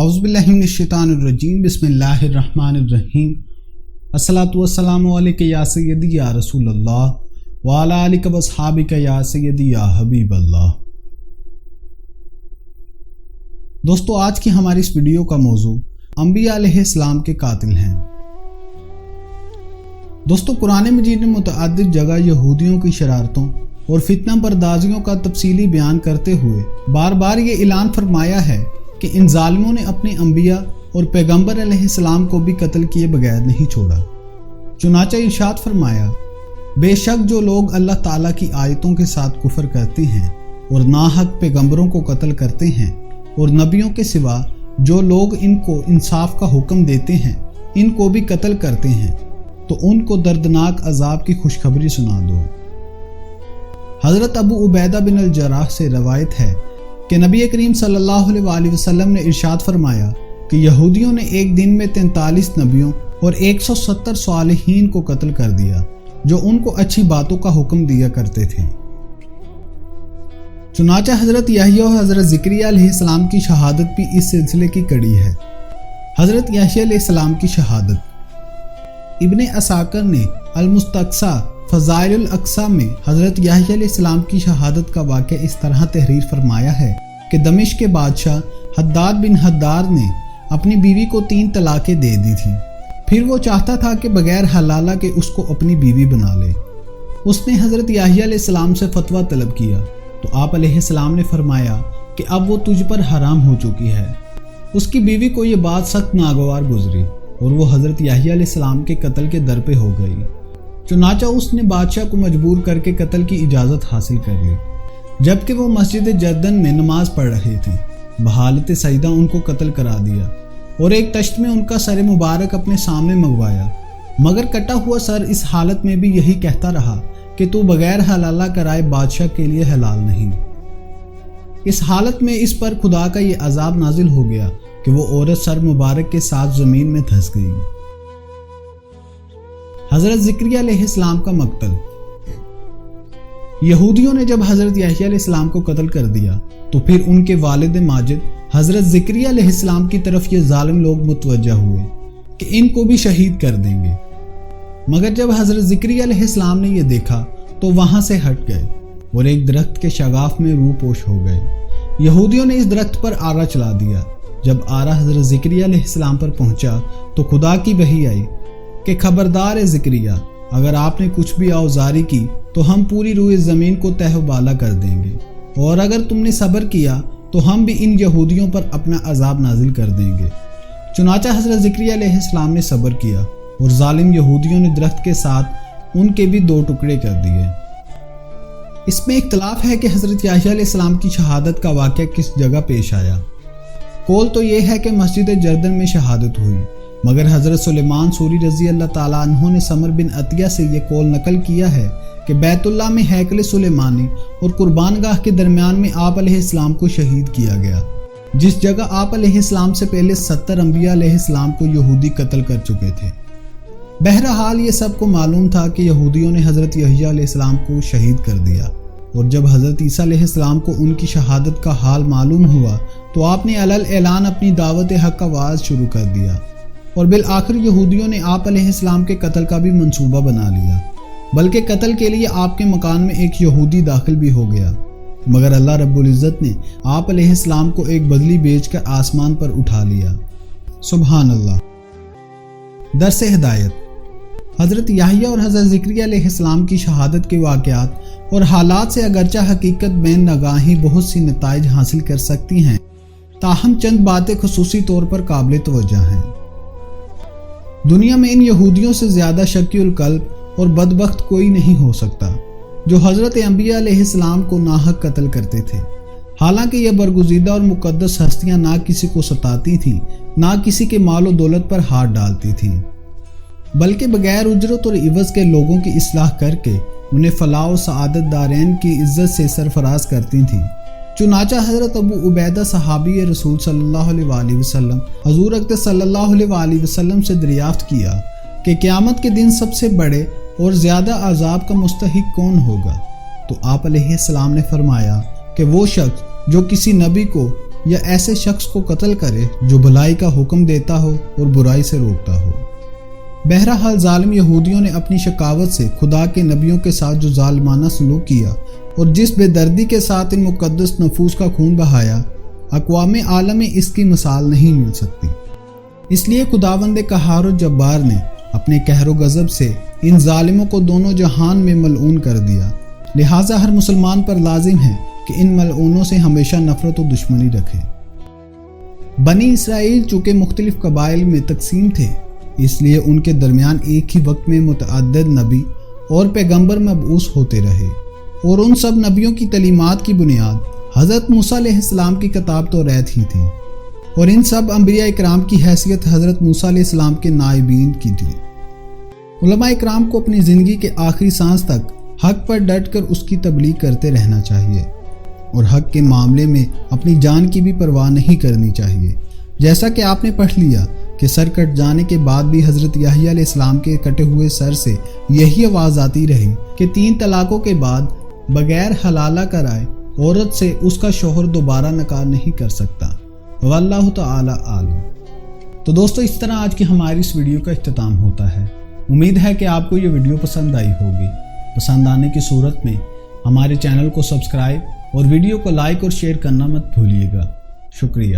اعوذ باللہ من الشیطان الرجیم بسم اللہ الرحمن الرحیم الصلاۃ والسلام علیک یا سیدی یا رسول اللہ وعلی آلک واصحابک یا سیدی یا حبیب اللہ۔ دوستو، آج کی ہماری اس ویڈیو کا موضوع انبیاء علیہ السلام کے قاتل ہیں۔ دوستو، قرآن مجید نے متعدد جگہ یہودیوں کی شرارتوں اور فتنہ پردازیوں کا تفصیلی بیان کرتے ہوئے بار بار یہ اعلان فرمایا ہے کہ ان ظالموں نے اپنے انبیاء اور پیغمبر علیہ السلام کو بھی قتل کیے بغیر نہیں چھوڑا۔ چنانچہ ارشاد فرمایا، بے شک جو لوگ اللہ تعالیٰ کی آیتوں کے ساتھ کفر کرتے ہیں اور ناحق پیغمبروں کو قتل کرتے ہیں اور نبیوں کے سوا جو لوگ ان کو انصاف کا حکم دیتے ہیں ان کو بھی قتل کرتے ہیں تو ان کو دردناک عذاب کی خوشخبری سنا دو۔ حضرت ابو عبیدہ بن الجراح سے روایت ہے کہ نبی کریم صلی اللہ علیہ وسلم نے ارشاد فرمایا کہ یہودیوں نے ایک دن میں 43 نبیوں اور 170 صالحین کو قتل کر دیا جو ان کو اچھی باتوں کا حکم دیا کرتے تھے۔ چنانچہ حضرت یحییٰ اور حضرت زکریا علیہ السلام کی شہادت بھی اس سلسلے کی کڑی ہے۔ حضرت یحییٰ علیہ السلام کی شہادت ابن عساکر نے المستقصیٰ فضائل الاقصیٰ میں حضرت یحییٰ علیہ السلام کی شہادت کا واقعہ اس طرح تحریر فرمایا ہے کہ دمشق کے بادشاہ حداد بن حداد نے اپنی بیوی کو 3 طلاقیں دے دی تھی، پھر وہ چاہتا تھا کہ بغیر حلالہ کے اس کو اپنی بیوی بنا لے۔ اس نے حضرت یحییٰ علیہ السلام سے فتویٰ طلب کیا تو آپ علیہ السلام نے فرمایا کہ اب وہ تجھ پر حرام ہو چکی ہے۔ اس کی بیوی کو یہ بات سخت ناگوار گزری اور وہ حضرت یحییٰ علیہ السلام کے قتل کے در پہ ہو گئی۔ چنانچہ اس نے بادشاہ کو مجبور کر کے قتل کی اجازت حاصل کر لی، جبکہ وہ مسجد جردن میں نماز پڑھ رہے تھے۔ بحالت سجدہ ان کو قتل کرا دیا اور ایک تشت میں ان کا سر مبارک اپنے سامنے منگوایا، مگر کٹا ہوا سر اس حالت میں بھی یہی کہتا رہا کہ تو بغیر حلالہ کرائے بادشاہ کے لیے حلال نہیں۔ اس حالت میں اس پر خدا کا یہ عذاب نازل ہو گیا کہ وہ عورت سر مبارک کے ساتھ زمین میں دھس گئی۔ حضرت زکریا علیہ السلام کا مقتل۔ یہودیوں نے جب حضرت یحییٰ علیہ السلام کو قتل کر دیا تو پھر ان کے والد ماجد حضرت زکریا علیہ السلام کی طرف یہ ظالم لوگ متوجہ ہوئے کہ ان کو بھی شہید کر دیں گے، مگر جب حضرت زکریا علیہ السلام نے یہ دیکھا تو وہاں سے ہٹ گئے اور ایک درخت کے شگاف میں روح پوش ہو گئے۔ یہودیوں نے اس درخت پر آرا چلا دیا۔ جب آرا حضرت زکریا علیہ السلام پر پہنچا تو خدا کی وحی آئی کہ خبردار ہے زکریا، اگر آپ نے کچھ بھی آوزاری کی تو ہم پوری روئے زمین کو تہ و بالا کر دیں گے، اور اگر تم نے صبر کیا تو ہم بھی ان یہودیوں پر اپنا عذاب نازل کر دیں گے۔ چنانچہ حضرت زکریا علیہ السلام نے صبر کیا اور ظالم یہودیوں نے درخت کے ساتھ ان کے بھی 2 ٹکڑے کر دیے۔ اس میں اختلاف ہے کہ حضرت یحییٰ علیہ السلام کی شہادت کا واقعہ کس جگہ پیش آیا۔ قول تو یہ ہے کہ مسجد جردن میں شہادت ہوئی، مگر حضرت سلیمان سوری رضی اللہ تعالیٰ عنہ نے سمر بن عطیہ سے یہ قول نقل کیا ہے کہ بیت اللہ میں ہیکل سلیمانی اور قربان گاہ کے درمیان میں آپ علیہ السلام کو شہید کیا گیا، جس جگہ آپ علیہ السلام سے پہلے 70 انبیاء علیہ السلام کو یہودی قتل کر چکے تھے۔ بہرحال یہ سب کو معلوم تھا کہ یہودیوں نے حضرت یحییٰ علیہ السلام کو شہید کر دیا، اور جب حضرت عیسیٰ علیہ السلام کو ان کی شہادت کا حال معلوم ہوا تو آپ نے علل اعلان اپنی دعوت حق کا آغاز شروع کر دیا، اور بالآخر یہودیوں نے آپ علیہ السلام کے قتل کا بھی منصوبہ بنا لیا، بلکہ قتل کے لیے آپ کے مکان میں ایک یہودی داخل بھی ہو گیا، مگر اللہ رب العزت نے آپ علیہ السلام کو ایک بدلی بیچ کر آسمان پر اٹھا لیا۔ سبحان اللہ۔ درس ہدایت۔ حضرت یحییٰ اور حضرت زکریا علیہ السلام کی شہادت کے واقعات اور حالات سے اگرچہ حقیقت بین نگاہی بہت سی نتائج حاصل کر سکتی ہیں، تاہم چند باتیں خصوصی طور پر قابل توجہ ہیں۔ دنیا میں ان یہودیوں سے زیادہ شکی القلب اور بدبخت کوئی نہیں ہو سکتا جو حضرت انبیاء علیہ السلام کو ناحق قتل کرتے تھے، حالانکہ یہ برگزیدہ اور مقدس ہستیاں نہ کسی کو ستاتی تھیں، نہ کسی کے مال و دولت پر ہاتھ ڈالتی تھیں، بلکہ بغیر اجرت اور عوض کے لوگوں کی اصلاح کر کے انہیں فلاح و سعادت دارین کی عزت سے سرفراز کرتی تھیں۔ چنانچہ حضرت ابو عبیدہ صحابی رسول صلی اللہ علیہ وسلم حضور اقدس صلی اللہ علیہ وسلم سے دریافت کیا کہ قیامت کے دن سب سے بڑے اور زیادہ عذاب کا مستحق کون ہوگا؟ تو آپ علیہ السلام نے فرمایا کہ وہ شخص جو کسی نبی کو یا ایسے شخص کو قتل کرے جو بھلائی کا حکم دیتا ہو اور برائی سے روکتا ہو۔ بہرحال ظالم یہودیوں نے اپنی شقاوت سے خدا کے نبیوں کے ساتھ جو ظالمانہ سلوک کیا اور جس بے دردی کے ساتھ ان مقدس نفوس کا خون بہایا، اقوام عالم میں اس کی مثال نہیں مل سکتی۔ اس لیے خداوند قہار و جبار نے اپنے قہر و غضب سے ان ظالموں کو دونوں جہان میں ملعون کر دیا۔ لہٰذا ہر مسلمان پر لازم ہے کہ ان ملعونوں سے ہمیشہ نفرت و دشمنی رکھے۔ بنی اسرائیل چونکہ مختلف قبائل میں تقسیم تھے، اس لیے ان کے درمیان ایک ہی وقت میں متعدد نبی اور پیغمبر مبعوث ہوتے رہے، اور ان سب نبیوں کی تعلیمات کی بنیاد حضرت موسیٰ علیہ السلام کی کتاب توریت ہی تھی، اور ان سب انبیاء اکرام کی حیثیت حضرت موسیٰ علیہ السلام کے نائبین کی تھی۔ علماء اکرام کو اپنی زندگی کے آخری سانس تک حق پر ڈٹ کر اس کی تبلیغ کرتے رہنا چاہیے، اور حق کے معاملے میں اپنی جان کی بھی پرواہ نہیں کرنی چاہیے۔ جیسا کہ آپ نے پڑھ لیا کہ سر کٹ جانے کے بعد بھی حضرت یحییٰ علیہ السلام کے کٹے ہوئے سر سے یہی آواز آتی رہی کہ 3 طلاقوں کے بعد بغیر حلالہ کرائے عورت سے اس کا شوہر دوبارہ نکاح نہیں کر سکتا۔ واللہ تعالی عالم۔ تو دوستو، اس طرح آج کی ہماری اس ویڈیو کا اختتام ہوتا ہے۔ امید ہے کہ آپ کو یہ ویڈیو پسند آئی ہوگی۔ پسند آنے کی صورت میں ہمارے چینل کو سبسکرائب اور ویڈیو کو لائک اور شیئر کرنا مت بھولیے گا۔ شکریہ۔